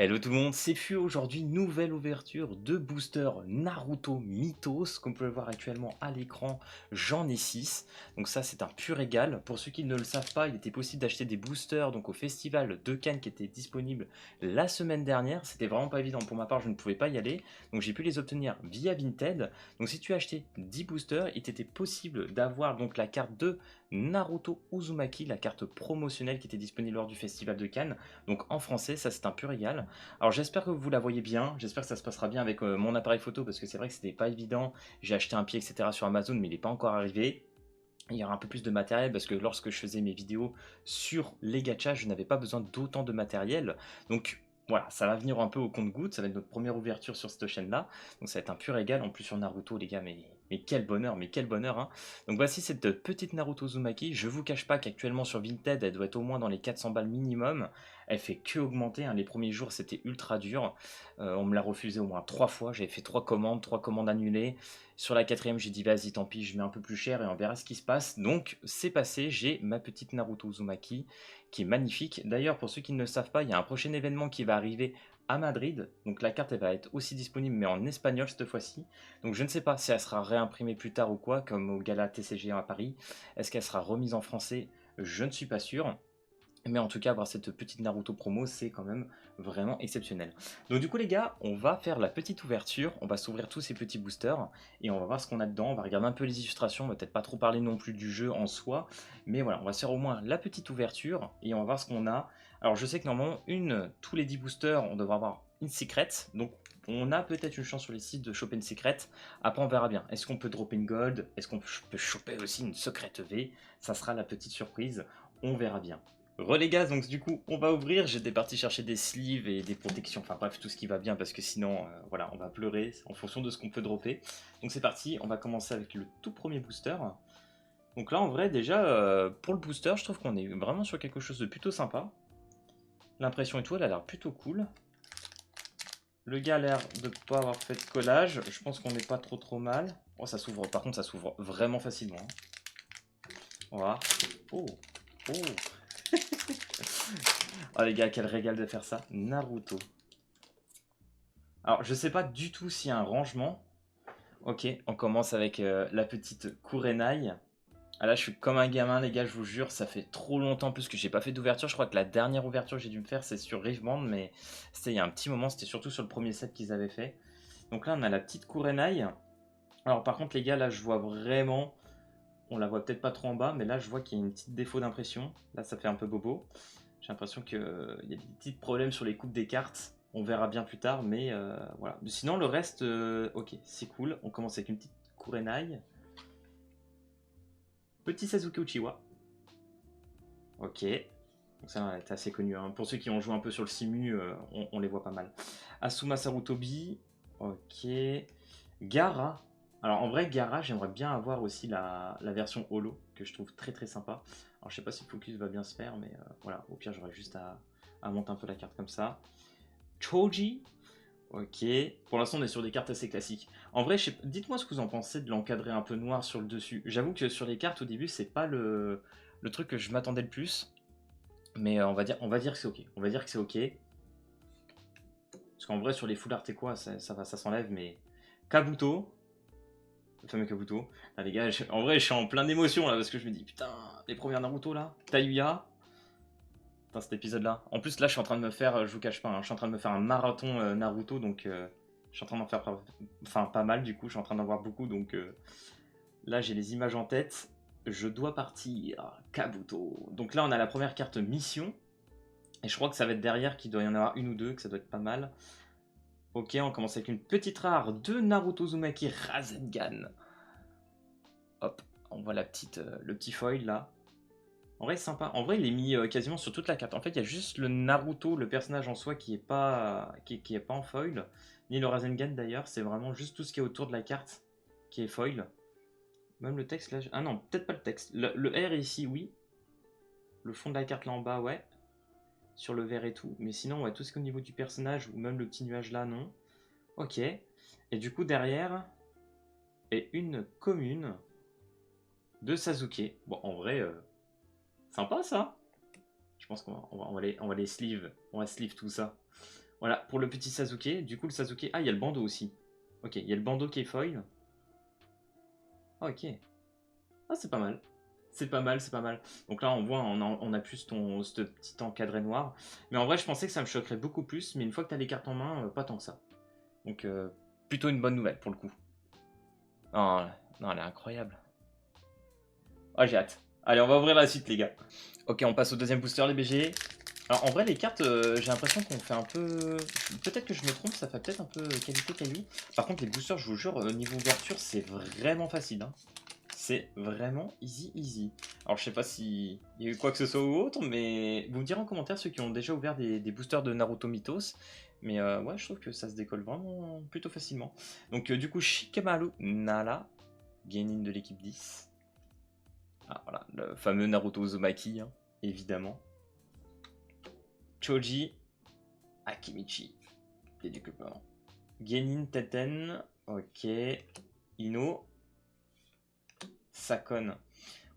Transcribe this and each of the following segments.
Hello tout le monde, c'est Fu. Aujourd'hui, nouvelle ouverture de booster Naruto Mythos, comme vous pouvez le voir actuellement à l'écran, j'en ai 6. Donc ça c'est un pur régal. Pour ceux qui ne le savent pas, il était possible d'acheter des boosters donc au festival de Cannes qui était disponible la semaine dernière. C'était vraiment pas évident pour ma part, je ne pouvais pas y aller. Donc j'ai pu les obtenir via Vinted. Donc si tu as acheté 10 boosters, il était possible d'avoir donc la carte de Naruto Uzumaki, la carte promotionnelle qui était disponible lors du festival de Cannes. Donc en français, ça c'est un pur régal. Alors j'espère que vous la voyez bien, j'espère que ça se passera bien avec mon appareil photo parce que c'est vrai que c'était pas évident. J'ai acheté un pied etc sur Amazon mais il n'est pas encore arrivé. Il y aura un peu plus de matériel parce que lorsque je faisais mes vidéos sur les gachas, je n'avais pas besoin d'autant de matériel. Donc voilà, ça va venir un peu au compte-gouttes, ça va être notre première ouverture sur cette chaîne-là. Donc ça va être un pur régal, en plus sur Naruto les gars, mais quel bonheur hein. Donc voici cette petite Naruto Uzumaki, je vous cache pas qu'actuellement sur Vinted, elle doit être au moins dans les 400 balles minimum. Elle fait que augmenter, hein. Les premiers jours c'était ultra dur, on me l'a refusé au moins 3 fois, j'avais fait 3 commandes annulées. Sur la quatrième, j'ai dit vas-y, tant pis, je mets un peu plus cher et on verra ce qui se passe. Donc, c'est passé, j'ai ma petite Naruto Uzumaki qui est magnifique. D'ailleurs, pour ceux qui ne le savent pas, il y a un prochain événement qui va arriver à Madrid. Donc, la carte, elle va être aussi disponible, mais en espagnol cette fois-ci. Donc, je ne sais pas si elle sera réimprimée plus tard ou quoi, comme au Gala TCG à Paris. Est-ce qu'elle sera remise en français? Je ne suis pas sûr. Mais en tout cas, avoir cette petite Naruto promo, c'est quand même vraiment exceptionnel. Donc du coup les gars, on va faire la petite ouverture, on va s'ouvrir tous ces petits boosters, et on va voir ce qu'on a dedans, on va regarder un peu les illustrations, on va peut-être pas trop parler non plus du jeu en soi, mais voilà, on va se faire au moins la petite ouverture, et on va voir ce qu'on a. Alors je sais que normalement, tous les 10 boosters, on devrait avoir une secret, donc on a peut-être une chance sur les sites de choper une secret, après on verra bien. Est-ce qu'on peut dropper une gold? Est-ce qu'on peut choper aussi une secrète V? Ça sera la petite surprise, on verra bien. Les gars, donc du coup, on va ouvrir. J'étais parti chercher des sleeves et des protections, enfin bref, tout ce qui va bien parce que sinon, voilà, on va pleurer en fonction de ce qu'on peut dropper. Donc c'est parti, on va commencer avec le tout premier booster. Donc là, en vrai, déjà, pour le booster, je trouve qu'on est vraiment sur quelque chose de plutôt sympa. L'impression et tout, elle a l'air plutôt cool. Le gars a l'air de pas avoir fait de collage. Je pense qu'on n'est pas trop mal. Oh, ça s'ouvre, par contre, ça s'ouvre vraiment facilement, hein. Voilà. Oh, oh. Oh les gars, quel régal de faire ça. Naruto. Alors, je sais pas du tout s'il y a un rangement. Ok, on commence avec la petite Kurenai. Ah là, je suis comme un gamin, les gars, je vous jure, ça fait trop longtemps plus que j'ai pas fait d'ouverture. Je crois que la dernière ouverture que j'ai dû me faire, c'est sur Riveband, mais c'était il y a un petit moment, c'était surtout sur le premier set qu'ils avaient fait. Donc là, on a la petite Kurenai. Alors, par contre, les gars, là, je vois vraiment. On la voit peut-être pas trop en bas, mais là, je vois qu'il y a une petite défaut d'impression. Là, ça fait un peu bobo. J'ai l'impression qu'il y a des petits problèmes sur les coupes des cartes. On verra bien plus tard, mais voilà. Sinon, le reste, ok, c'est cool. On commence avec une petite Kurenai. Petit Sasuke Uchiwa. Ok. Donc ça, c'est assez connu, hein. Pour ceux qui ont joué un peu sur le simu, on les voit pas mal. Asuma Sarutobi. Ok. Gara. Alors en vrai, Gara, j'aimerais bien avoir aussi la version holo, que je trouve très sympa. Alors je sais pas si le focus va bien se faire, mais voilà, au pire j'aurais juste à monter un peu la carte comme ça. Choji. Ok. Pour l'instant, on est sur des cartes assez classiques. En vrai, dites-moi ce que vous en pensez de l'encadrer un peu noir sur le dessus. J'avoue que sur les cartes, au début, c'est pas le truc que je m'attendais le plus. Mais on va dire que c'est ok. On va dire que c'est ok. Parce qu'en vrai, sur les full art et quoi, ça s'enlève. Mais Kabuto, le fameux Kabuto. Ah, les gars, en vrai, je suis en plein d'émotion là parce que je me dis putain, les premières Naruto là, Tayuya. Putain, cet épisode là. En plus, là, je suis en train de me faire, je vous cache pas, hein, je suis en train de me faire un marathon Naruto donc je suis en train d'en faire enfin pas mal du coup, je suis en train d'en voir beaucoup donc là, j'ai les images en tête. Je dois partir. Kabuto. Donc là, on a la première carte mission. Et je crois que ça va être derrière qu'il doit y en avoir une ou deux, que ça doit être pas mal. Ok, on commence avec une petite rare de Naruto Uzumaki Rasengan. Hop, on voit le petit foil là. En vrai, c'est sympa. En vrai, il est mis quasiment sur toute la carte. En fait, il y a juste le Naruto, le personnage en soi, qui est pas en foil. Ni le Rasengan d'ailleurs. C'est vraiment juste tout ce qui est autour de la carte qui est foil. Même le texte là. Ah non, peut-être pas le texte. Le R ici, oui. Le fond de la carte là en bas, ouais. Sur le vert et tout. Mais sinon, ouais, tout ce qui est au niveau du personnage, ou même le petit nuage là, non. Ok. Et du coup, derrière, est une commune de Sasuke. Bon, en vrai, sympa ça. Je pense qu'on va les sleeve. On va sleeve tout ça. Voilà, pour le petit Sasuke. Du coup, le Sasuke... Ah, il y a le bandeau aussi. Ok, il y a le bandeau qui est foil. Ah, ok. Ah, c'est pas mal. C'est pas mal, c'est pas mal. Donc là, on voit, on a plus ce petit encadré noir. Mais en vrai, je pensais que ça me choquerait beaucoup plus. Mais une fois que tu as les cartes en main, pas tant que ça. Donc, plutôt une bonne nouvelle pour le coup. Non, non, elle est incroyable. Ah, j'ai hâte. Allez, on va ouvrir la suite, les gars. Ok, on passe au deuxième booster, les BG. Alors, en vrai, les cartes, j'ai l'impression qu'on fait un peu... Peut-être que je me trompe, ça fait peut-être un peu qualité caillou. Par contre, les boosters, je vous jure, niveau ouverture, c'est vraiment facile. Hein. C'est vraiment easy, easy. Alors, je sais pas s'il y a eu quoi que ce soit ou autre, mais vous me direz en commentaire ceux qui ont déjà ouvert des boosters de Naruto Mythos. Mais ouais, je trouve que ça se décolle vraiment plutôt facilement. Donc, du coup, Shikamaru Nala, Genin de l'équipe 10. Ah, voilà, le fameux Naruto Uzumaki, hein, évidemment. Choji Akimichi, déduclement. Genin Teten, ok. Ino, Sakon.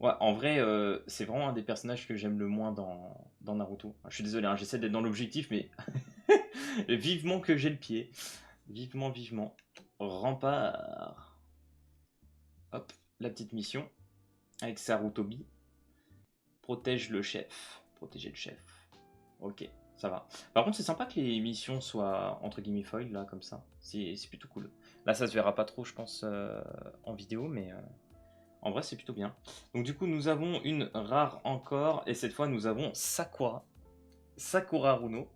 Ouais, en vrai, c'est vraiment un des personnages que j'aime le moins dans Naruto. Je suis désolé, hein, j'essaie d'être dans l'objectif, mais vivement que j'ai le pied. Vivement, vivement. Rempart. Hop, la petite mission. Avec Sarutobi. Protège le chef. Protéger le chef. Ok, ça va. Par contre, c'est sympa que les missions soient entre guillemets foil, là, comme ça. C'est plutôt cool. Là, ça se verra pas trop, je pense, en vidéo, mais en vrai, c'est plutôt bien. Donc, du coup, nous avons une rare encore, et cette fois, nous avons Sakura. Sakura Runo.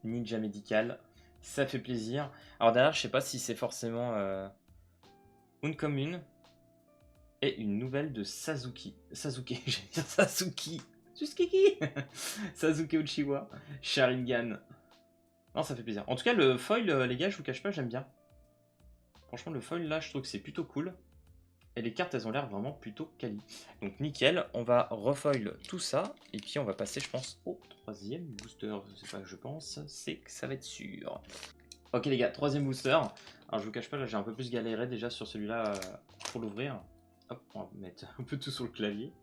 Ninja médical. Ça fait plaisir. Alors, derrière, je sais pas si c'est forcément une commune et une nouvelle de Sasuke. Sasuke, j'allais dire Sasuke. Tsuskiki. Sasuke Uchiwa, Sharingan. Non, ça fait plaisir. En tout cas, le foil, les gars, je vous cache pas, j'aime bien. Franchement, le foil, là, je trouve que c'est plutôt cool. Et les cartes, elles ont l'air vraiment plutôt quali. Donc, nickel. On va refoil tout ça. Et puis, on va passer, je pense, au troisième booster. C'est pas que je pense, c'est que ça va être sûr. Ok, les gars, troisième booster. Alors, je vous cache pas, là, j'ai un peu plus galéré déjà sur celui-là pour l'ouvrir. Hop, on va mettre un peu tout sur le clavier.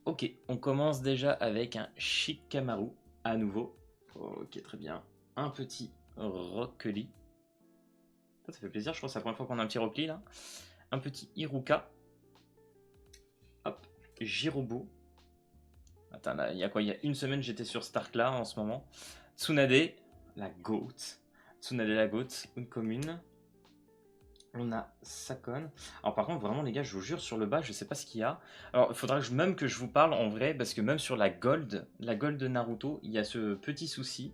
Ok, on commence déjà avec un Shikamaru à nouveau. Ok, très bien. Un petit Rock Lee. Ça fait plaisir, je pense que c'est la première fois qu'on a un petit Rock Lee là. Un petit Iruka. Hop, Jirobo. Attends, là, il y a quoi? Il y a une semaine, j'étais sur Stark là en ce moment. Tsunade, la Goat. Tsunade, la Goat, une commune. On a Sakon. Alors par contre, vraiment les gars, je vous jure, sur le bas, je sais pas ce qu'il y a. Alors il faudra même que je vous parle en vrai, parce que même sur la Gold de Naruto, il y a ce petit souci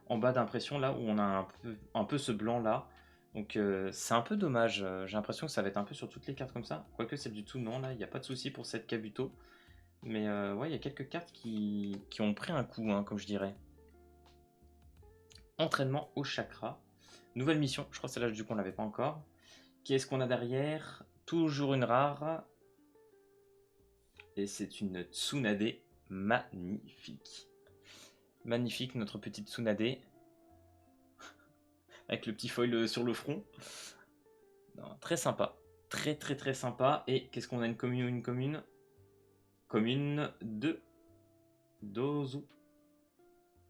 en bas d'impression là, où on a un peu ce blanc là. Donc c'est un peu dommage. J'ai l'impression que ça va être un peu sur toutes les cartes comme ça. Quoique celle du tout, non, là, il n'y a pas de souci pour cette Kabuto. Mais ouais, il y a quelques cartes qui ont pris un coup, hein, comme je dirais. Entraînement au chakra. Nouvelle mission, je crois que celle-là du coup on l'avait pas encore. Qu'est-ce qu'on a derrière? Toujours une rare. Et c'est une Tsunade magnifique. Magnifique, notre petite Tsunade. Avec le petit foil sur le front. Non, très sympa. Très très très sympa. Et qu'est-ce qu'on a, une commune ou une commune? Commune de Dozu.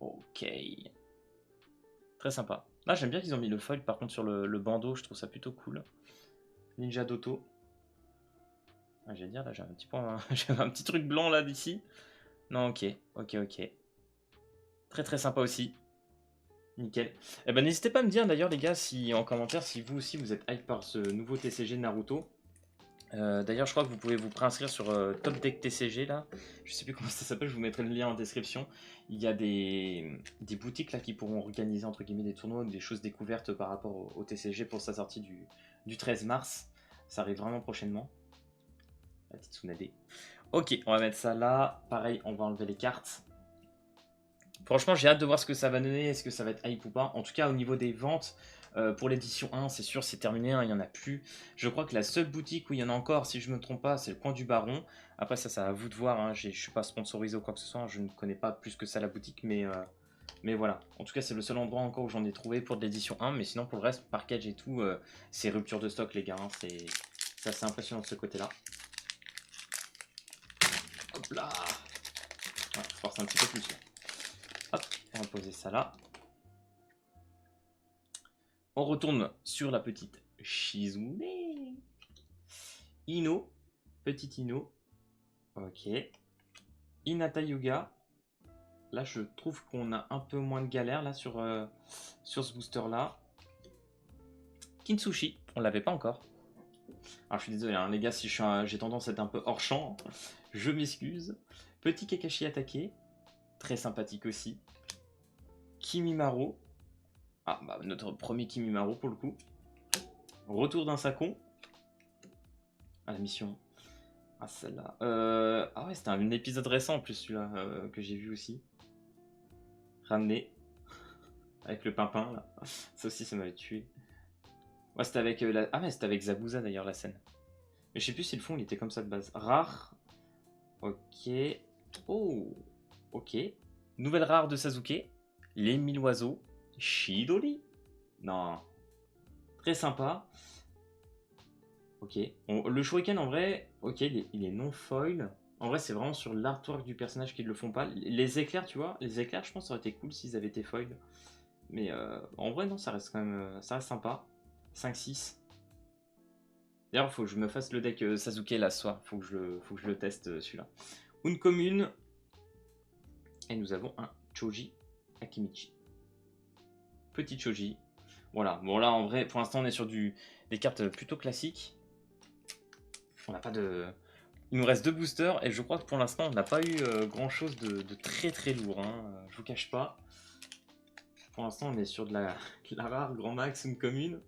Ok. Très sympa. Là, j'aime bien qu'ils ont mis le foil par contre sur le bandeau. Je trouve ça plutôt cool. Ninja Doto. Ah, j'allais dire, là, j'ai un petit point, j'ai un petit truc blanc là d'ici. Non, ok, ok, ok. Très très sympa aussi. Nickel. Eh ben, n'hésitez pas à me dire d'ailleurs les gars, si en commentaire, si vous aussi vous êtes hype par ce nouveau TCG Naruto. D'ailleurs, je crois que vous pouvez vous préinscrire sur Top Deck TCG là. Je sais plus comment ça s'appelle, je vous mettrai le lien en description. Il y a des boutiques là qui pourront organiser entre guillemets des tournois ou des choses découvertes par rapport au TCG pour sa sortie du 13 mars. Ça arrive vraiment prochainement. La petite Tsunade. Ok, on va mettre ça là. Pareil, on va enlever les cartes. Franchement, j'ai hâte de voir ce que ça va donner. Est-ce que ça va être hype ou pas? En tout cas, au niveau des ventes, pour l'édition 1, c'est sûr, c'est terminé. Hein, il n'y en a plus. Je crois que la seule boutique où il y en a encore, si je ne me trompe pas, c'est le coin du Baron. Après, ça à vous de voir. Hein, je ne suis pas sponsorisé ou quoi que ce soit. Hein, je ne connais pas plus que ça la boutique. Mais voilà. En tout cas, c'est le seul endroit encore où j'en ai trouvé pour de l'édition 1. Mais sinon, pour le reste, package et tout, c'est rupture de stock, les gars. Hein, c'est assez impressionnant de ce côté-là. Hop là. Ouais, force un petit peu plus là. Hop, on va poser ça là. On retourne sur la petite Shizune. Ino. Petite Ino. Ok. Hinata Yuga. Là, je trouve qu'on a un peu moins de galère là sur ce booster-là. Kintsushi, on l'avait pas encore. Alors, je suis désolé, hein, les gars, si j'ai tendance à être un peu hors champ, je m'excuse. Petit Kakashi attaqué. Très sympathique aussi. Kimimaro. Ah, bah, notre premier Kimimaro pour le coup. Retour d'un Sakon. À la mission. Ah, celle-là. Ah ouais, c'était un épisode récent en plus, celui-là, que j'ai vu aussi. Ramené. Avec le pimpin, là. Ça aussi, ça m'avait tué. Ouais, c'était avec Ah, mais c'était avec Zabuza d'ailleurs, la scène. Mais je sais plus si le fond, il était comme ça de base. Rare. Ok. Oh. Ok. Nouvelle rare de Sasuke. Les 1000 oiseaux. Shidori. Non. Très sympa. Ok. Le shuriken, en vrai, ok, il est non foil. En vrai, c'est vraiment sur l'artwork du personnage qu'ils le font pas. Les éclairs, tu vois, les éclairs, je pense, ça aurait été cool s'ils avaient été foil. Mais en vrai, non, ça reste quand même ça reste sympa. 5-6. D'ailleurs, faut que je me fasse le deck Sasuke là ce soir. Faut que je le teste celui-là. Une commune. Et nous avons un Choji Akimichi. Petit Choji. Voilà. Bon, là, en vrai, pour l'instant, on est sur des cartes plutôt classiques. On n'a pas de. Il nous reste 2 boosters et je crois que pour l'instant, on n'a pas eu grand chose de très très lourd. Hein. Je vous cache pas. Pour l'instant, on est sur de la rare grand max, une commune.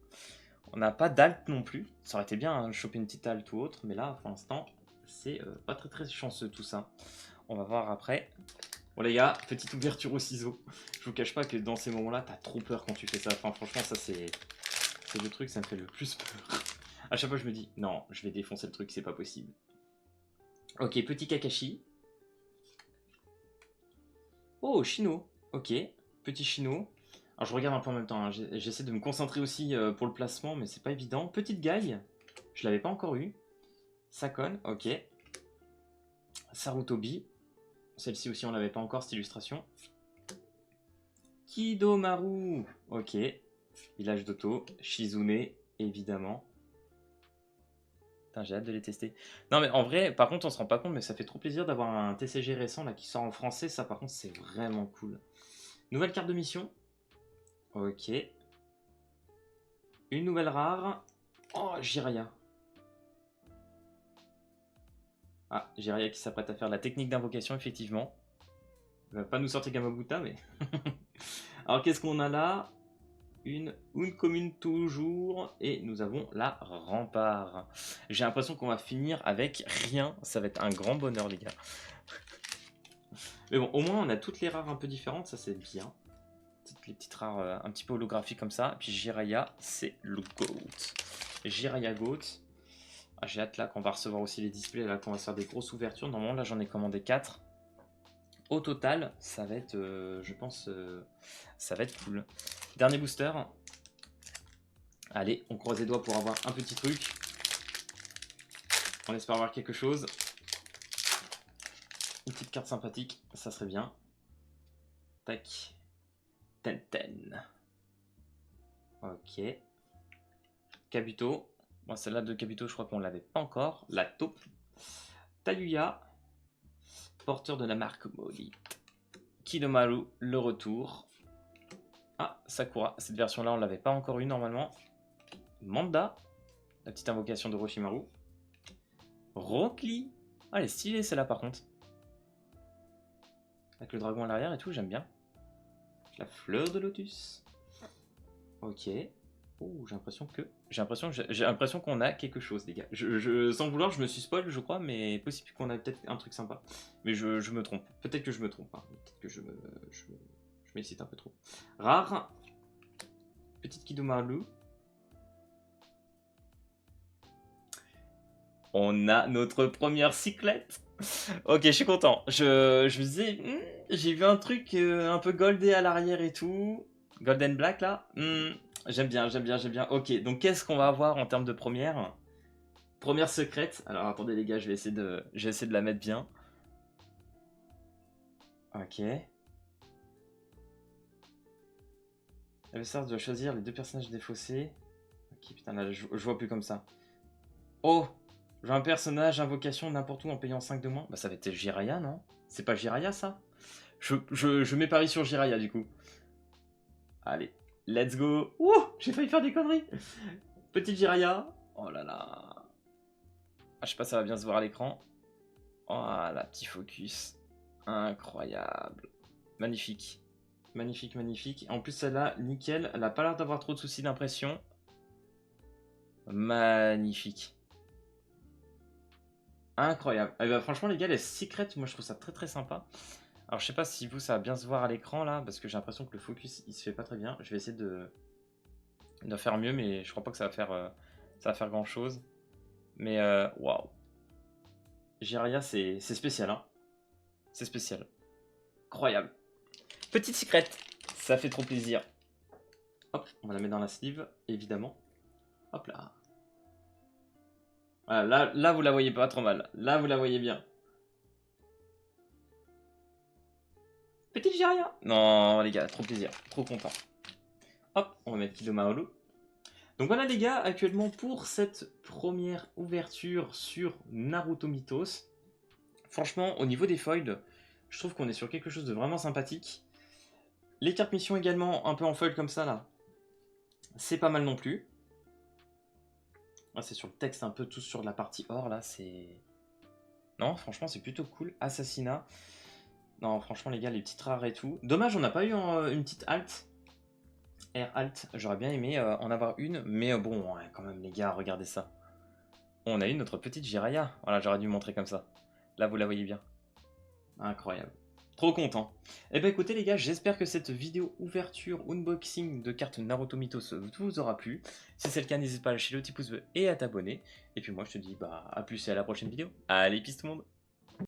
On n'a pas d'alt non plus. Ça aurait été bien hein, choper une petite alt ou autre, mais là, pour l'instant, c'est pas très très chanceux tout ça. On va voir après. Bon les gars, petite ouverture au ciseau. Je vous cache pas que dans ces moments-là, t'as trop peur quand tu fais ça. Enfin, franchement, ça c'est le truc, ça me fait le plus peur. À chaque fois, je me dis, non, je vais défoncer le truc, c'est pas possible. Ok, petit Kakashi. Oh, Shino. Ok, petit Shino. Alors, je regarde un peu en même temps. Hein. J'essaie de me concentrer aussi pour le placement, mais c'est pas évident. Petite Gaï. Je l'avais pas encore eu. Sakon, ok. Sarutobi. Celle-ci aussi, on l'avait pas encore, cette illustration. Kidomaru. Ok. Village d'Oto. Shizune, évidemment. Putain, j'ai hâte de les tester. Non, mais en vrai, par contre, on se rend pas compte, mais ça fait trop plaisir d'avoir un TCG récent là qui sort en français. Ça, par contre, c'est vraiment cool. Nouvelle carte de mission. Ok. Une nouvelle rare. Oh, Jiraya. Ah, Jiraya qui s'apprête à faire la technique d'invocation, effectivement. Il va pas nous sortir Gamabuta, mais... Alors, qu'est-ce qu'on a là? Une commune toujours. Et nous avons la rempart. J'ai l'impression qu'on va finir avec rien. Ça va être un grand bonheur, les gars. Mais bon, au moins, on a toutes les rares un peu différentes. Ça, c'est bien. Les petites rares un petit peu holographiques comme ça. Et puis Jiraya, c'est le GOAT. Jiraya GOAT. Ah, j'ai hâte là qu'on va recevoir aussi les displays, là qu'on va se faire des grosses ouvertures. Normalement là j'en ai commandé 4. Au total, ça va être, je pense, ça va être cool. Dernier booster. Allez, on croise les doigts pour avoir un petit truc. On espère avoir quelque chose. Une petite carte sympathique, ça serait bien. Tac. Tenten. Ok. Kabuto. Bon, celle-là de Kabuto, je crois qu'on l'avait pas encore. La taupe. Tayuya. Porteur de la marque maudite. Kidomaru, le retour. Ah, Sakura. Cette version-là, on l'avait pas encore eu normalement. Manda. La petite invocation de Roshimaru. Rockly. Ah, elle est stylée celle-là par contre. Avec le dragon à l'arrière et tout, j'aime bien. La fleur de lotus. Ok. Oh, j'ai l'impression qu'on a quelque chose, les gars. Sans vouloir, je me suis spoil, je crois, mais possible qu'on a peut-être un truc sympa. Mais je me trompe. Peut-être que je me trompe. Hein. Peut-être que je m'excite un peu trop. Rare. Petite Kidomaru. On a notre première cyclette. Ok, je suis content. Je me disais, j'ai vu un truc un peu goldé à l'arrière et tout. Golden Black là. J'aime bien. Ok, donc qu'est-ce qu'on va avoir en termes de première? Première secrète. Alors attendez les gars, je vais essayer de la mettre bien. Ok. L'adversaire doit choisir les 2 personnages défaussés. Ok, putain, là, je vois plus comme ça. Oh! J'ai un personnage, invocation, n'importe où en payant 5 de moins. Bah, ça va être Jiraya, non? C'est pas Jiraya, ça? Je mets pari sur Jiraya, du coup. Allez, let's go! Ouh! J'ai failli faire des conneries! Petite Jiraya. Oh là là. Ah, je sais pas, ça va bien se voir à l'écran. Voilà, petit focus. Incroyable. Magnifique. Magnifique, magnifique. En plus, celle-là, nickel. Elle a pas l'air d'avoir trop de soucis d'impression. Magnifique. Incroyable. Eh ben, franchement, les gars, les secrets, moi, je trouve ça très très sympa. Alors, je sais pas si vous, ça va bien se voir à l'écran, là, parce que j'ai l'impression que le focus, il se fait pas très bien. Je vais essayer de faire mieux, mais je crois pas que ça va faire grand-chose. Mais, waouh. Jiraya, c'est spécial, hein. C'est spécial. Incroyable. Petite secret. Ça fait trop plaisir. Hop, on va la mettre dans la sleeve, évidemment. Hop là. Voilà, là, vous la voyez pas trop mal. Là, vous la voyez bien. Petite Jiraya. Non, les gars, trop plaisir. Trop content. Hop, on va mettre Kidomaru. Donc voilà les gars, actuellement pour cette première ouverture sur Naruto Mythos. Franchement, au niveau des foils, je trouve qu'on est sur quelque chose de vraiment sympathique. Les cartes missions également, un peu en foil comme ça là. C'est pas mal non plus. Ah, c'est sur le texte un peu tout sur la partie or là, c'est... Non, franchement c'est plutôt cool. Assassinat. Non, franchement les gars, les petites rares et tout. Dommage, on n'a pas eu une petite alt. Air alt, j'aurais bien aimé en avoir une. Mais bon, ouais, quand même les gars, regardez ça. On a eu notre petite Jiraya. Voilà, j'aurais dû montrer comme ça. Là, vous la voyez bien. Incroyable. Trop content. Eh ben écoutez les gars, j'espère que cette vidéo ouverture, unboxing de cartes Naruto Mythos vous aura plu. Si c'est le cas, n'hésite pas à lâcher le petit pouce bleu et à t'abonner. Et puis moi je te dis bah à plus et à la prochaine vidéo. Allez, peace tout le monde.